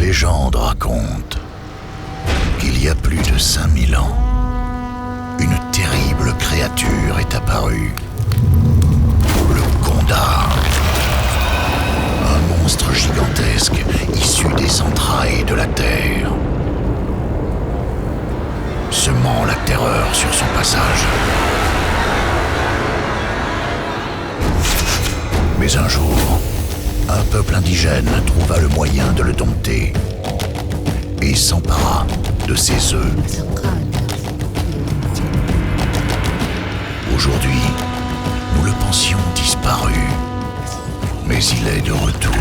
légende raconte qu'il y a plus de 5000 ans, une terrible créature est apparue. Le Gondar. Un monstre gigantesque issu des entrailles de la Terre. Semant la terreur sur son passage. Mais un jour, un peuple indigène trouva le moyen de le dompter et s'empara de ses œufs. Aujourd'hui, nous le pensions disparu, mais il est de retour.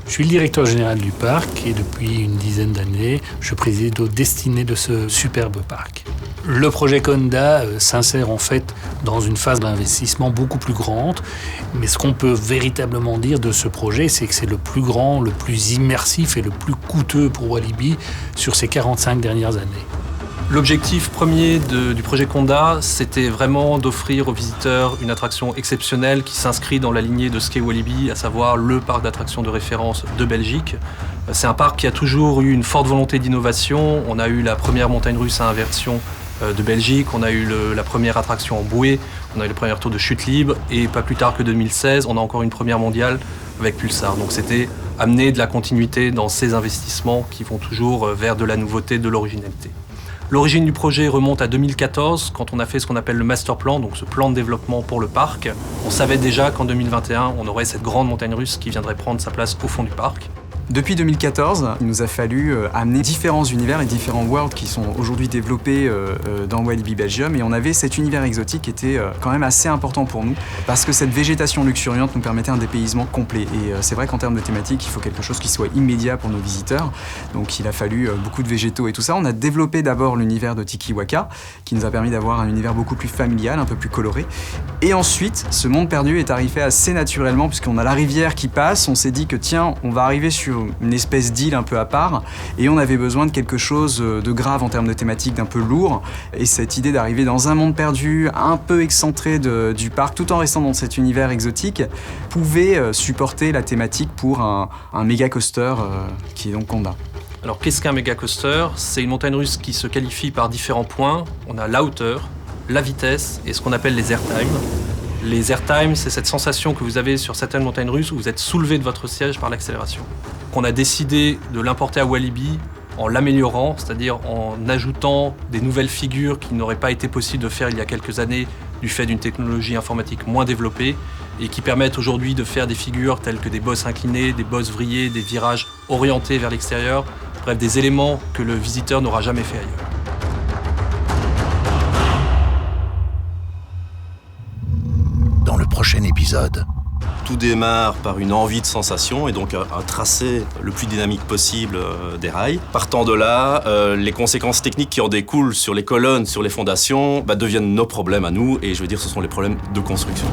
Je suis le directeur général du parc et depuis une dizaine d'années, je préside aux destinées de ce superbe parc. Le projet Conda s'insère en fait dans une phase d'investissement beaucoup plus grande, mais ce qu'on peut véritablement dire de ce projet, c'est que c'est le plus grand, le plus immersif et le plus coûteux pour Walibi sur ces 45 dernières années. L'objectif premier du projet Conda, c'était vraiment d'offrir aux visiteurs une attraction exceptionnelle qui s'inscrit dans la lignée de ce qu'est Walibi, à savoir le parc d'attractions de référence de Belgique. C'est un parc qui a toujours eu une forte volonté d'innovation. On a eu la première montagne russe à inversion de Belgique, on a eu la première attraction en bouée, on a eu le premier tour de chute libre et pas plus tard que 2016, on a encore une première mondiale avec Pulsar. Donc c'était amener de la continuité dans ces investissements qui vont toujours vers de la nouveauté, de l'originalité. L'origine du projet remonte à 2014, quand on a fait ce qu'on appelle le master plan, donc ce plan de développement pour le parc. On savait déjà qu'en 2021, on aurait cette grande montagne russe qui viendrait prendre sa place au fond du parc. Depuis 2014, il nous a fallu amener différents univers et différents worlds qui sont aujourd'hui développés dans Walibi Belgium. Et on avait cet univers exotique qui était quand même assez important pour nous parce que cette végétation luxuriante nous permettait un dépaysement complet. Et c'est vrai qu'en termes de thématique, il faut quelque chose qui soit immédiat pour nos visiteurs. Donc il a fallu beaucoup de végétaux et tout ça. On a développé d'abord l'univers de Tiki-Waka qui nous a permis d'avoir un univers beaucoup plus familial, un peu plus coloré. Et ensuite, ce monde perdu est arrivé assez naturellement puisqu'on a la rivière qui passe. On s'est dit que tiens, on va arriver sur une espèce d'île un peu à part et on avait besoin de quelque chose de grave en termes de thématique, d'un peu lourd, et cette idée d'arriver dans un monde perdu un peu excentré du parc tout en restant dans cet univers exotique pouvait supporter la thématique pour un méga coaster qui est donc Conda. Alors qu'est-ce qu'un méga coaster ? C'est une montagne russe qui se qualifie par différents points. On a la hauteur, la vitesse et ce qu'on appelle les airtime. Les airtime, c'est cette sensation que vous avez sur certaines montagnes russes où vous êtes soulevé de votre siège par l'accélération. On a décidé de l'importer à Walibi en l'améliorant, c'est-à-dire en ajoutant des nouvelles figures qui n'auraient pas été possibles de faire il y a quelques années du fait d'une technologie informatique moins développée et qui permettent aujourd'hui de faire des figures telles que des bosses inclinées, des bosses vrillées, des virages orientés vers l'extérieur, bref, des éléments que le visiteur n'aura jamais fait ailleurs. Dans le prochain épisode, tout démarre par une envie de sensation et donc un tracé le plus dynamique possible des rails. Partant de là, les conséquences techniques qui en découlent sur les colonnes, sur les fondations, deviennent nos problèmes à nous et je veux dire ce sont les problèmes de construction.